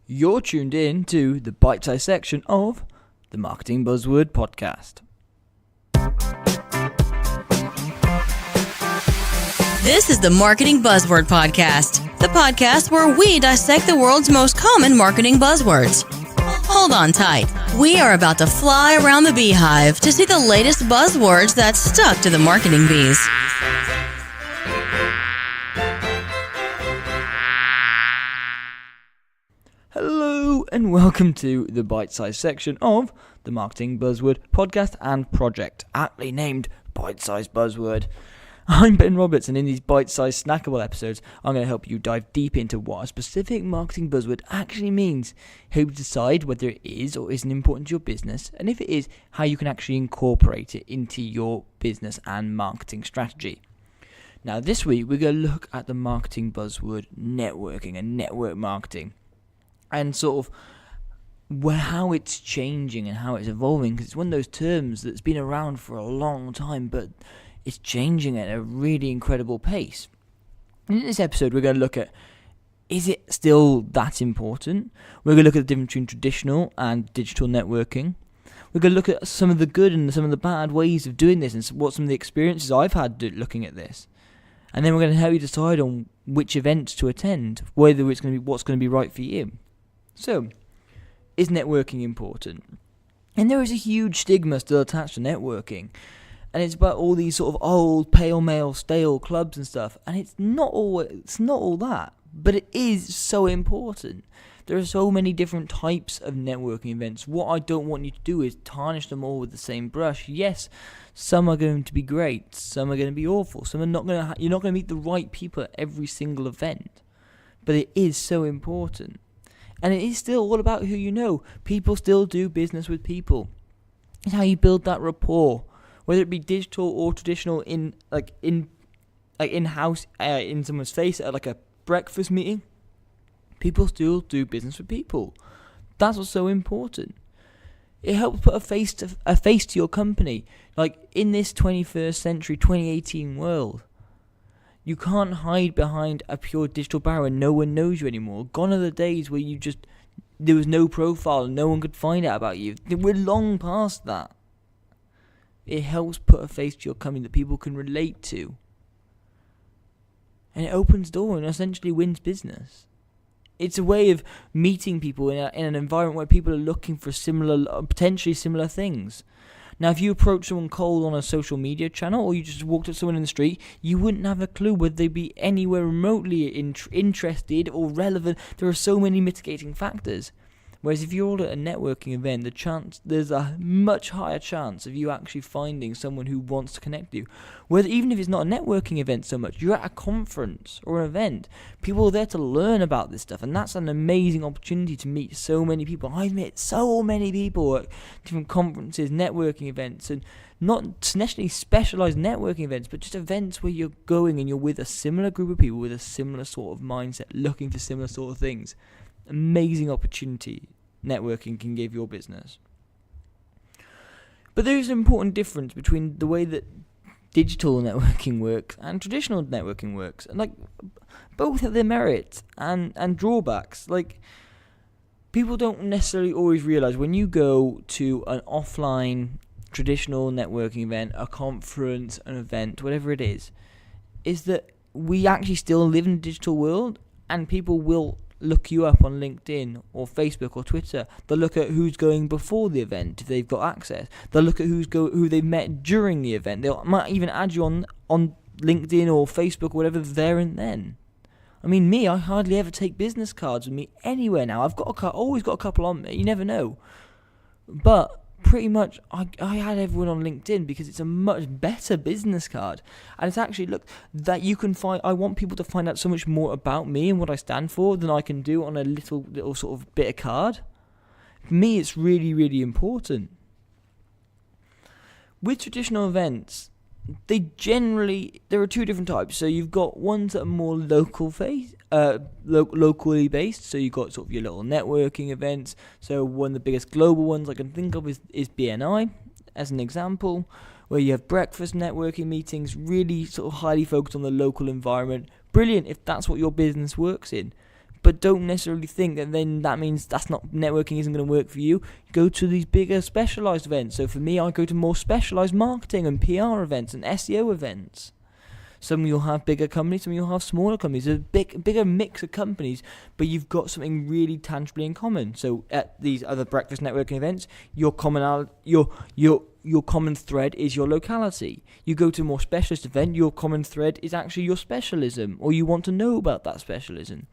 You're tuned in to the Bitesize section of the Marketing Buzzword Podcast. This is the Marketing Buzzword Podcast, the podcast where we dissect the world's most common marketing buzzwords. Hold on tight. We are about to fly around the beehive to see the latest buzzwords that stuck to the marketing bees. Hello and welcome to the Bitesize section of the Marketing Buzzword Podcast and project, aptly named Bitesize Buzzword. I'm Ben Roberts, and in these bite-sized snackable episodes, I'm going to help you dive deep into what a specific marketing buzzword actually means, help you decide whether it is or isn't important to your business, and if it is, how you can actually incorporate it into your business and marketing strategy. Now, this week, we're going to look at the marketing buzzword networking and network marketing, and sort of how it's changing and how it's evolving, because it's one of those terms that's been around for a long time, but it's changing at a really incredible pace. In this episode, we're going to look at, is it still that important? We're going to look at the difference between traditional and digital networking. We're going to look at some of the good and some of the bad ways of doing this and what some of the experiences I've had looking at this. And then we're going to help you decide on which events to attend, whether it's going to be what's going to be right for you. So, is networking important? And there is a huge stigma still attached to networking. And it's about all these sort of old, pale male, stale clubs and stuff. And it's not all that. But it is so important. There are so many different types of networking events. What I don't want you to do is tarnish them all with the same brush. Yes, some are going to be great. Some are going to be awful. Some are not going to. You're not going to meet the right people at every single event. But it is so important. And it is still all about who you know. People still do business with people. It's how you build that rapport. Whether it be digital or traditional, in-house, in someone's face at like a breakfast meeting, people still do business with people. That's what's so important. It helps put a face to your company. Like in this 21st century, 2018 world, you can't hide behind a pure digital barrier and no one knows you anymore. Gone are the days where there was no profile and no one could find out about you. We're long past that. It helps put a face to your company that people can relate to. And it opens doors and essentially wins business. It's a way of meeting people in an environment where people are looking for potentially similar things. Now, if you approach someone cold on a social media channel or you just walked up to someone in the street, you wouldn't have a clue whether they'd be anywhere remotely interested or relevant. There are so many mitigating factors. Whereas if you're at a networking event, there's a much higher chance of you actually finding someone who wants to connect with you. Even if it's not a networking event so much, you're at a conference or an event. People are there to learn about this stuff, and that's an amazing opportunity to meet so many people. I've met so many people at different conferences, networking events, and not necessarily specialised networking events, but just events where you're going and you're with a similar group of people with a similar sort of mindset, looking for similar sort of things. Amazing opportunity networking can give your business. But there is an important difference between the way that digital networking works and traditional networking works. And like both have their merits and drawbacks. Like people don't necessarily always realise when you go to an offline traditional networking event, a conference, an event, whatever it is that we actually still live in a digital world and people will look you up on LinkedIn or Facebook or Twitter. They'll look at who's going before the event if they've got access. They'll look at who they've met during the event. They might even add you on LinkedIn or Facebook or whatever there and then. I mean, I hardly ever take business cards with me anywhere now. I've always got a couple on me. You never know. But pretty much, I had everyone on LinkedIn because it's a much better business card. And it's actually, that you can find, I want people to find out so much more about me and what I stand for than I can do on a little sort of bit of card. For me, it's really, really important. With traditional events, there are two different types. So you've got ones that are more locally based. So you've got sort of your little networking events. So one of the biggest global ones I can think of is BNI, as an example, where you have breakfast networking meetings, really sort of highly focused on the local environment. Brilliant if that's what your business works in. But don't necessarily think that then that means networking isn't going to work for you. Go to these bigger specialized events. So for me, I go to more specialized marketing and PR events and SEO events. Some you'll have bigger companies, some you'll have smaller companies. There's a bigger mix of companies, but you've got something really tangibly in common. So at these other breakfast networking events, your common thread is your locality. You go to a more specialist event, your common thread is actually your specialism, or you want to know about that specialism.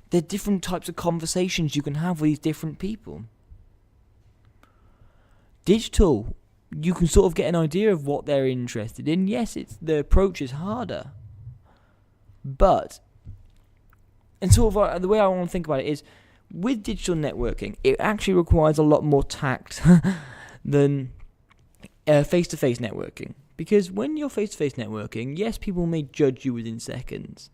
There are different types of conversations you can have with these different people. Digital, you can sort of get an idea of what they're interested in. Yes, the approach is harder, but, and sort of the way I want to think about it is, with digital networking, it actually requires a lot more tact than face-to-face networking. Because when you're face-to-face networking, yes, people may judge you within seconds,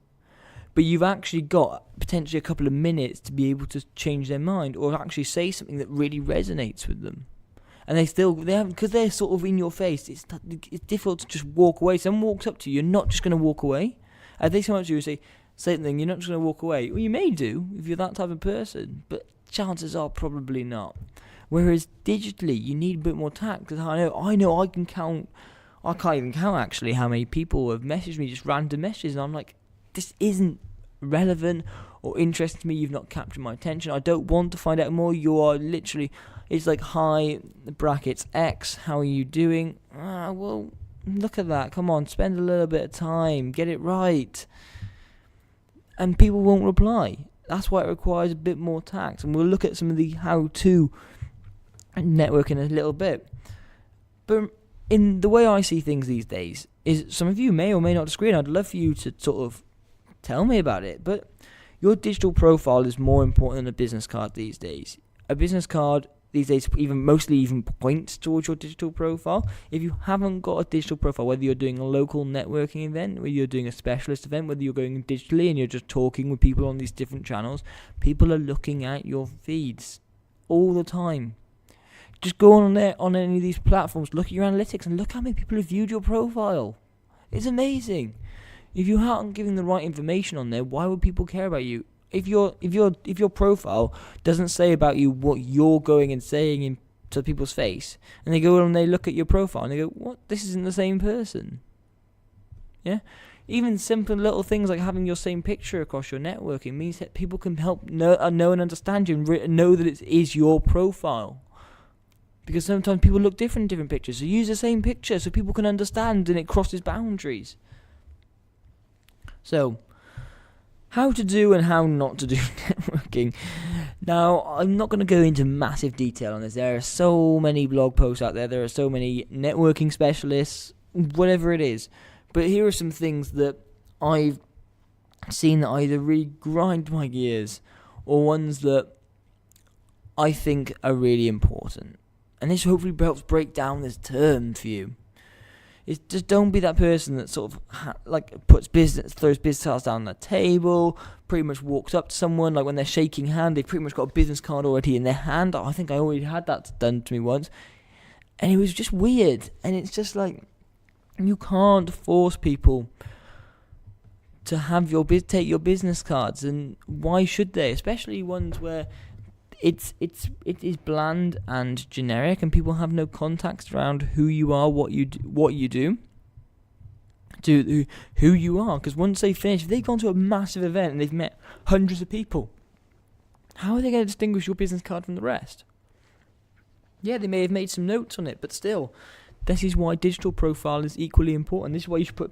but you've actually got potentially a couple of minutes to be able to change their mind or actually say something that really resonates with them. And they haven't, because they're sort of in your face, it's difficult to just walk away. Someone walks up to you, you're not just going to walk away. If they come up to you and say something, you're not just going to walk away. Well, you may do if you're that type of person, but chances are probably not. Whereas digitally, you need a bit more tact, because I know I can count, I can't even count actually how many people have messaged me, just random messages, and I'm like, this isn't relevant or interesting to me, you've not captured my attention, I don't want to find out more, you are literally, it's like, hi, brackets, X, how are you doing? Well, look at that, come on, spend a little bit of time, get it right. And people won't reply. That's why it requires a bit more tact. And we'll look at some of the how-to networking in a little bit. But in the way I see things these days, is some of you may or may not disagree, and I'd love for you to sort of tell me about it, but your digital profile is more important than a business card these days. A business card these days mostly points towards your digital profile. If you haven't got a digital profile, whether you're doing a local networking event, whether you're doing a specialist event, whether you're going digitally and you're just talking with people on these different channels, people are looking at your feeds all the time. Just go on there, on any of these platforms, look at your analytics and look how many people have viewed your profile. It's amazing. If you aren't giving the right information on there, why would people care about you? If your profile doesn't say about you what you're going and saying to people's face, and they go and they look at your profile and they go, what? This isn't the same person. Yeah? Even simple little things like having your same picture across your networking means that people can help know and understand you and know that it is your profile. Because sometimes people look different in different pictures. So use the same picture so people can understand and it crosses boundaries. So, how to do and how not to do networking. Now, I'm not going to go into massive detail on this. There are so many blog posts out there. There are so many networking specialists, whatever it is. But here are some things that I've seen that either really grind my gears or ones that I think are really important. And this hopefully helps break down this term for you. It's just don't be that person that sort of throws business cards down the table, pretty much walks up to someone, like when they're shaking hand, they've pretty much got a business card already in their hand. I think I already had that done to me once. And it was just weird. And it's just like, you can't force people to have take your business cards. And why should they? Especially ones where it is bland and generic, and people have no context around who you are, what you do, to who you are. Because once they finish, if they've gone to a massive event and they've met hundreds of people, how are they going to distinguish your business card from the rest? Yeah, they may have made some notes on it, but still, this is why digital profile is equally important. This is why you should put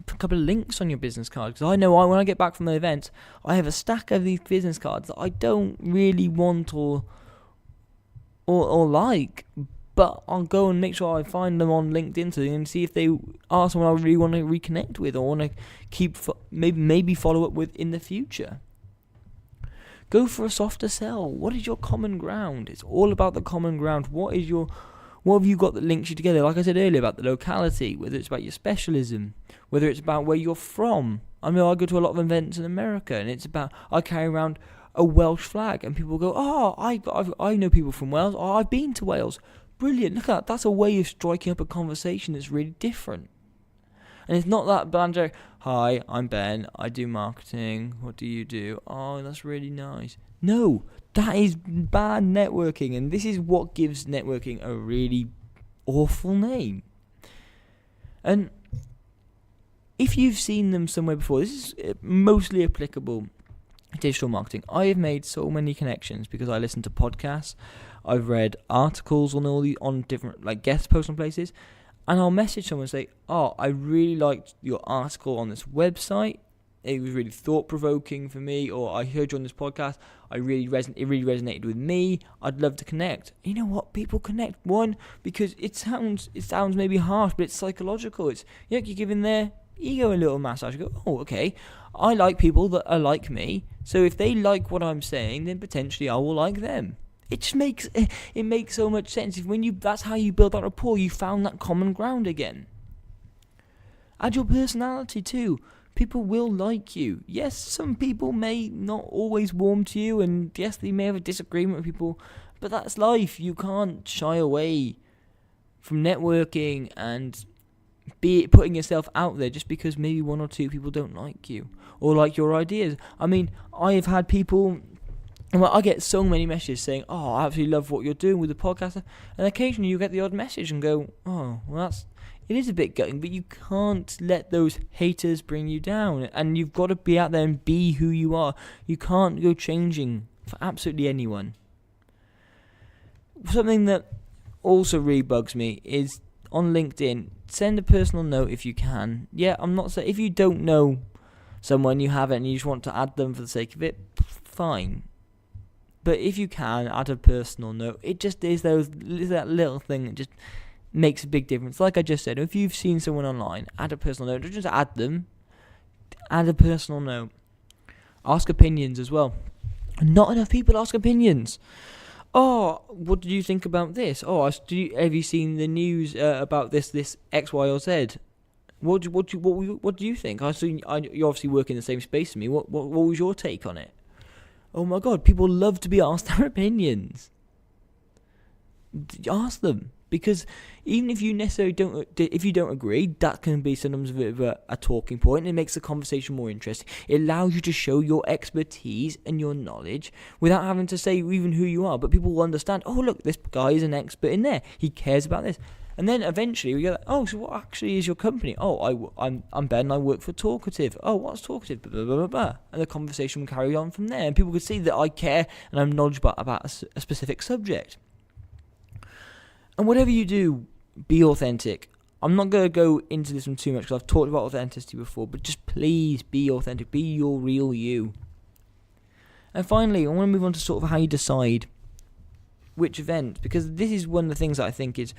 a couple of links on your business card, because I know when I get back from the event, I have a stack of these business cards that I don't really want or like, but I'll go and make sure I find them on LinkedIn and see if they are someone I really want to reconnect with or want to keep maybe follow up with in the future. Go for a softer sell. What is your common ground? It's all about the common ground. What have you got that links you together? Like I said earlier about the locality, whether it's about your specialism, whether it's about where you're from. I mean, I go to a lot of events in America, and it's about, I carry around a Welsh flag, and people go, oh, I know people from Wales. Oh, I've been to Wales. Brilliant. Look at that. That's a way of striking up a conversation that's really different. And it's not that bland joke, hi, I'm Ben, I do marketing, what do you do? Oh, that's really nice. No, that is bad networking, and this is what gives networking a really awful name. And if you've seen them somewhere before, this is mostly applicable to digital marketing. I have made so many connections because I listen to podcasts, I've read articles on different like guest posts on places, and I'll message someone and say, oh, I really liked your article on this website. It was really thought-provoking for me, or I heard you on this podcast. It really resonated with me. I'd love to connect. You know what? People connect. One, because it sounds maybe harsh, but it's psychological. It's you're giving their ego a little massage. You go, oh, okay. I like people that are like me. So if they like what I'm saying, then potentially I will like them. It just makes so much sense. That's how you build that rapport. You found that common ground again. Add your personality too. People will like you. Yes, some people may not always warm to you, and yes, they may have a disagreement with people, but that's life. You can't shy away from networking and putting yourself out there just because maybe one or two people don't like you or like your ideas. I mean, I have had people... Well, I get so many messages saying, oh, I absolutely love what you're doing with the podcast. And occasionally you get the odd message and go, oh, well, it is a bit gutting, but you can't let those haters bring you down. And you've got to be out there and be who you are. You can't go changing for absolutely anyone. Something that also really bugs me is on LinkedIn, send a personal note if you can. Yeah, I'm not saying if you don't know someone, you haven't, and you just want to add them for the sake of it, fine. But if you can, add a personal note. It just is that little thing that just makes a big difference. Like I just said, if you've seen someone online, add a personal note. Don't just add them. Add a personal note. Ask opinions as well. Not enough people ask opinions. Oh, what did you think about this? Oh, have you seen the news about this X, Y, or Z? What do you think? You obviously work in the same space as me. What was your take on it? Oh my God, people love to be asked their opinions. Ask them, because even if you necessarily don't agree, that can be sometimes a bit of a talking point, and it makes the conversation more interesting. It allows you to show your expertise and your knowledge without having to say even who you are. But people will understand, oh look, this guy is an expert in there. He cares about this. And then eventually we go, oh, so what actually is your company? Oh, I'm Ben, I work for Talkative. Oh, what's Talkative? Blah, blah, blah, blah. And the conversation will carry on from there. And people can see that I care and I'm knowledgeable about a specific subject. And whatever you do, be authentic. I'm not going to go into this one too much because I've talked about authenticity before, but just please be authentic. Be your real you. And finally, I want to move on to sort of how you decide which event, because this is one of the things that I think is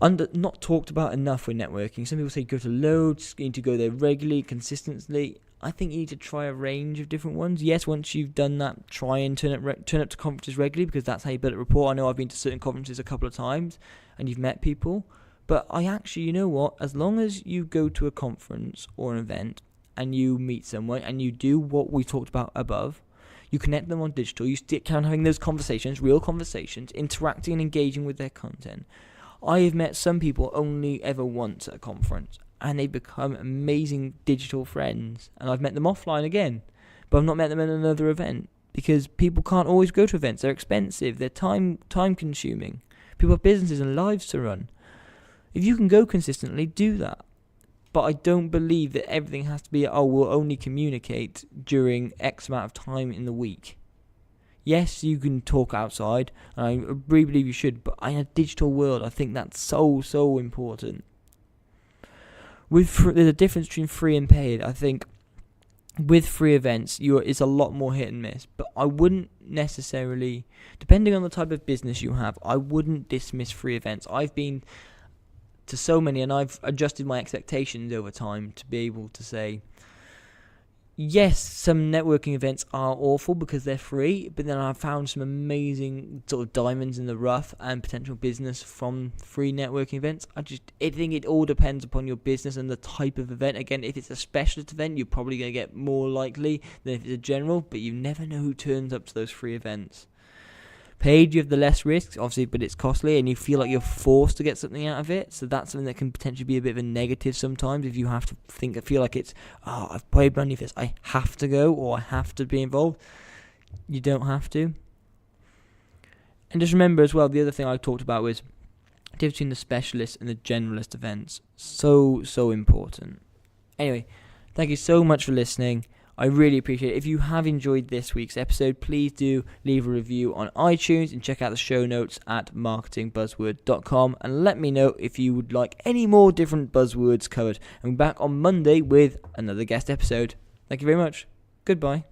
not talked about enough with networking. Some people say go to loads, you need to go there regularly, consistently. I think you need to try a range of different ones. Yes, once you've done that, try and turn up to conferences regularly, because that's how you build a rapport. I know I've been to certain conferences a couple of times and you've met people, but I actually, you know what, as long as you go to a conference or an event and you meet someone and you do what we talked about above, you connect them on digital, you stick on having those conversations, real conversations, interacting and engaging with their content. I have met some people only ever once at a conference, and they become amazing digital friends. And I've met them offline again, but I've not met them at another event, because people can't always go to events. They're expensive. They're time consuming. People have businesses and lives to run. If you can go consistently, do that. But I don't believe that everything has to be, we'll only communicate during X amount of time in the week. Yes, you can talk outside, and I really believe you should, but in a digital world, I think that's so important. There's a difference between free and paid. I think with free events, it's a lot more hit and miss, but I wouldn't necessarily, depending on the type of business you have, I wouldn't dismiss free events. I've been to so many, and I've adjusted my expectations over time to be able to say, yes, some networking events are awful because they're free, but then I've found some amazing sort of diamonds in the rough and potential business from free networking events. I think it all depends upon your business and the type of event. Again, if it's a specialist event, you're probably going to get more likely than if it's a general, but you never know who turns up to those free events. paid, you have the less risks, obviously, but it's costly and you feel like you're forced to get something out of it. So that's something that can potentially be a bit of a negative sometimes if you have to feel like it's, I've paid money for this, I have to go or I have to be involved. You don't have to. And just remember as well, the other thing I talked about was the difference between the specialist and the generalist events. So important. Anyway, thank you so much for listening. I really appreciate it. If you have enjoyed this week's episode, please do leave a review on iTunes and check out the show notes at marketingbuzzword.com and let me know if you would like any more different buzzwords covered. I'm back on Monday with another guest episode. Thank you very much. Goodbye.